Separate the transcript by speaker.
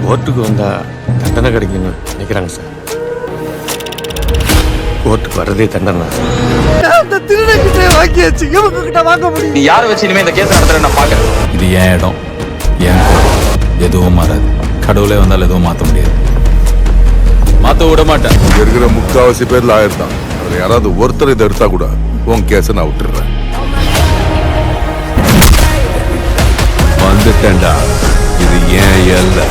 Speaker 1: கோர்ட்டுக்கு வந்தா தண்டனை கிடைக்குன்னு நினைக்கிறாங்க சார். கோர்ட்டுக்கு வர்றதே தண்டனை.
Speaker 2: அந்த திருடங்கிட்ட வாங்கியாச்சு, இவங்க கிட்ட வாங்க முடியும்.
Speaker 3: நீ யாரை வச்சு இனிமே இந்த கேஸ் நடத்துற நான் பாக்குறேன்.
Speaker 4: இது என் இடம், என் எதுவும் மாறாது. கடவுளே வந்தாலும் எதுவும் மாற்ற முடியாது, மாற்ற விட மாட்டேன்.
Speaker 5: இங்க இருக்கிற முக்காவாசி பேர்ல ஆயிரத்தான். அதுல யாராவது ஒருத்தர் இதை எடுத்தா கூட உன் கேஸை நான் விட்டுடுறேன்.
Speaker 4: வந்துட்டேன்டா, இது ஏன் எல்லை.